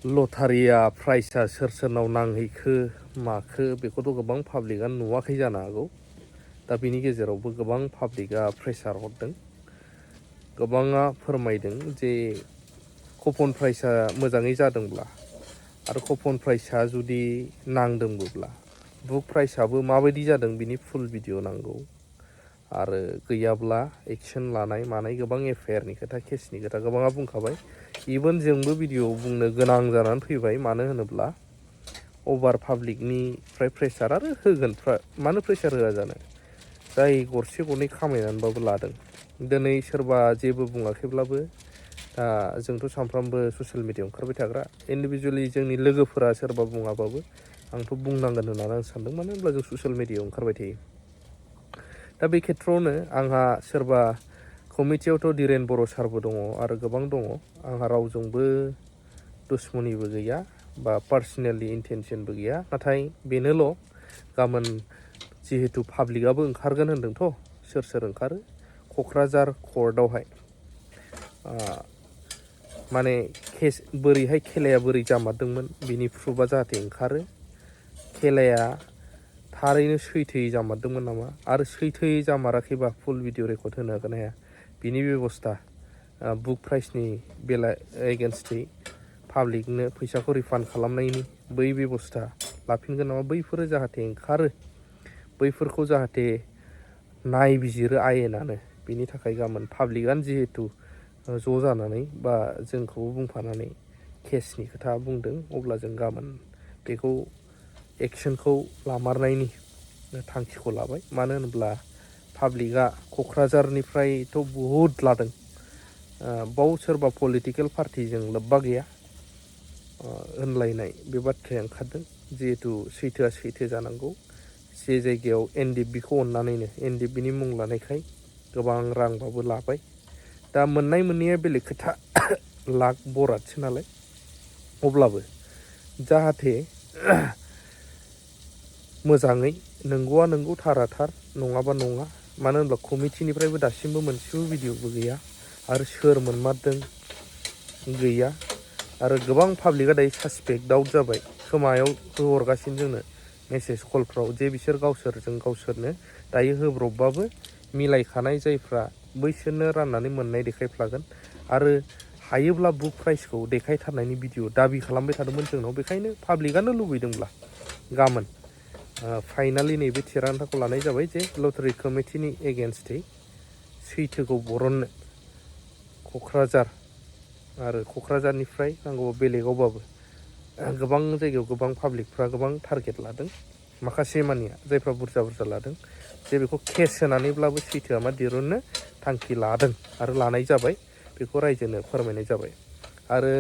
लटारिया प्राइसआ सोर सोरनाव नांहैखो माखो बेखौथ' गोबां पाब्लिकआ नुवाखै जानो हागौ। दा बिनि गेजेरावबो गोबां पाब्लिकआ प्रेसार हरदों। गोबाङा फोरमायदों जे कुपन प्राइसआ मोजाङै जादोंब्ला आरो कुपन प्राइसआ जुदि नांदोंबोब्ला बुक प्राइसआबो माबायदि जादों बिनि फुल भिडिअ नांगौ आरो गैयाब्ला एक्सन लानाय मानाय गोबां एफआइआरनि खोथा केसनि खोथा गोबाङा बुंखाबाय। इभेन जोंबो भिडिअ बुंनो गोनां जानानै फैबाय, मानो होनोब्ला अभार पाब्लिकनिफ्राय प्रेसार आरो होगोन मानो प्रेसार होआ जानो, जाय गरसे गरनै खामायनानैबाबो लादों। दिनै सोरबा जेबो बुङाखैब्लाबो दा जोंथ' सानफ्रामबो ससियेल मिडियायाव ओंखारबाय थाग्रा इन्डिभिजुवेलि जोंनि लोगोफोरा सोरबा बुङाबाबो आंथ' बुंनांगोन होननानै आं सानदों, मानो होनब्ला जों ससियेल मिडियायाव ओंखारबाय थायो। दा बे खेथ्रआवनो आंहा सोरबा कमिटियावथ' धीरेन बर' सारबो दङ आरो गोबां दङ। आंहा रावजोंबो दुश्मनिबो गैया बा पार्सनेलि इन्टेनसनबो गैया, नाथाय बेनोल' गाबोन जिहेतु पाब्लिकआबो ओंखारगोन होन्दोंथ', सोर सोर ओंखारो क'क्राझार कर्टआवहाय माने केस बोरैहाय खेलाया बोरै जामारदोंमोन बिनि प्रुफआ जाहाथे ओंखारो। खेलाया थारैनो सैथोयै जामारदोंमोन नामा आरो सैथोयै जामाराखैबा फुल भिडिअ रेकर्ड होनो हागोन हाया बिनि बेबस्था, बुक प्राइसनि एगेन्स्टै पाब्लिकनो फैसाखौ रिफान्ड खालामनायनि बै बेबस्था लाफिनगोन नामा, बैफोरो जाहाथे ओंखारो, बैफोरखौ जाहाथे नायबिजिरो आयेनानो। बिनि थाखाय गाबोन पाब्लिकआनो जिहेतु ज' जानानै बा जोंखौबो बुंफानानै केसनि खोथा बुंदों, अब्ला जों गाबोन बेखौ एक्सनखौ लामारनायनि थांखिखौ लाबाय। मानो होनोब्ला पाब्लिकआ क'क्राझारनिफ्रायथ' बहुद लादों। बाव सोरबा पलिटिकेल पार्टिजों लोब्बा गैया होनलायनाय बे बाथ्राया ओंखारदों। जिहेतु सैथोआ सैथो जानांगौ। जे जायगायाव एनडिएफबिखौ अननानैनो एनडिएफबिनि मुं लानायखाय गोबां रांबाबो लाबाय। दा मोननाय मोनैया बेलेग खोथा, लाख बरादसो नालाय। अब्लाबो जाहाथे मोजाङै नंगौआ नंगौ थारा थार नङाबा नङा, मानो होनब्ला कमिटिनिफ्रायबो दासिमबो मोनसेबो भिडिअबो गैया आरो सोर मोनमारदों गैया। आरो गोबां पाब्लिकआ दायो सासपेक्ट डाउट जाबाय, खोमायाव होहरगासिनो जोंनो मेसेज कलफ्राव जे बिसोर गावसोरजों गावसोरनो दायो होब्रबबाबो मिलायखानाय जायफ्रा बैसोरनो राननानै मोननाय देखायफ्लागोन आरो हायोब्ला बुक प्राइसखौ देखायथारनायनि भिडिअ दाबि खालामबाय थादोंमोन जोंनाव। बेखायनो पाब्लिकआनो लुबैदोंब्ला गाबोन फाइनालि नैबे थिरांथाखौ लानाय जाबाय जे लटारि कमिटिनि एगेन्स्टै सैथोखौ बरननो क'क्राझार आरो क'क्राझारनिफ्राय नांगौबा बेलेगावबाबो गोबां जायगायाव गोबां पाब्लिकफ्रा गोबां टारगेट लादों। माखासे मानिया जायफ्रा बुरजा बुरजा लादों जे बेखौ केस होनानैब्लाबो सैथोआ मा दिरुननो थांखि लादों आरो लानाय जाबाय, बेखौ रायजोनो फोरमायनाय जाबाय। आरो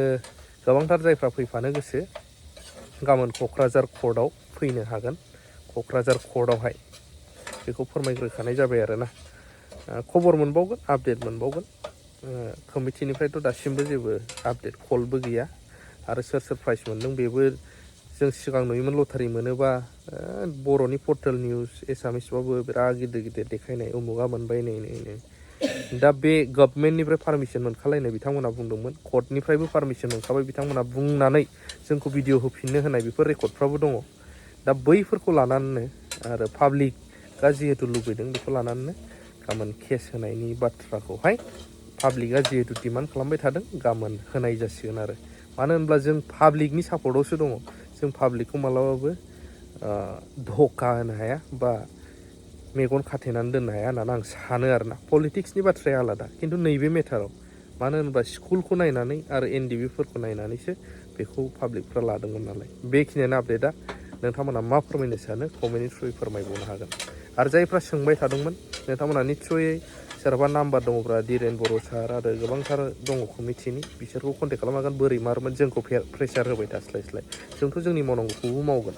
गोबांथार जायफ्रा फैफानो गोसो गाबोन क'क्राझार कर्टआव फैनो हागोन। क'क्राझार कर्टआवहाय बेखौ फोरमायग्रोखानाय जाबाय आरोना। खबर मोनबावगोन, आपडेट मोनबावगोन। कमिटिनिफ्रायथ' दासिमबो जेबो आपडेट कलबो गैया आरो सोर सोर प्राइज मोनदों बेबो जों सिगां नुयोमोन लटारि मोनोबा बर'नि पर्टेल निउस एसामिसबाबो बिराद गिदिर गिदिर देखायनाय उमुगा मोनबाय नै। दा बे गभर्नमेन्टनिफ्राय पारमिसन मोनखालायनाय बिथांमोना बुंदोंमोन, कर्टनिफ्रायबो पारमिसन मोनखाबाय बिथांमोना बुंनानै जोंखौ भिडिअ होफिननो होनाय बेफोर रेकर्डफ्राबो दङ। दा बैफोरखौ लानानैनो आरो पाब्लिकआ जिहेतु लुबैदों बेखौ लानानैनो गाबोन केस होनायनि बाथ्राखौहाय पाब्लिकआ जिहेतु डिमान्ड खालामबाय थादों, गाबोन होनाय जासिगोन आरो। मानो होनब्ला जों पाब्लिकनि सापर्टआवसो दङ। जों पाब्लिकखौ मालाबाबो धोखा होनो हाया बा मेगन खाथेनानै दोननो हाया होननानै आं सानो आरोना। पलिटिक्सनि बाथ्राया आलादा, खिन्थु नैबे मेटाराव मानो होनोबा स्कुलखौ नायनानै आरो एनडिएफबिफोरखौ नायनानैसो बेखौ पाब्लिकफ्रा लादोंमोन नालाय। बेखिनियानो आपडेटआ। नोंथांमोना मा फोरमायनो सानो कमेन्टनि थ्रुयै फोरमायबावनो हागोन। आरो जायफ्रा सोंबाय थादोंमोन नोंथांमोना निस्सयै सोरहाबा नाम्बार दङब्ला धीरेन बर' सार आरो गोबांथार दङ कमिटिनि, बिसोरखौ कन्टेक्ट खालामनो हागोन। बोरै मारोमोन जोंखौ प्रेसार होबाय थास्लायस्लाय जोंथ' जोंनि मावनांगौखौबो मावगोन।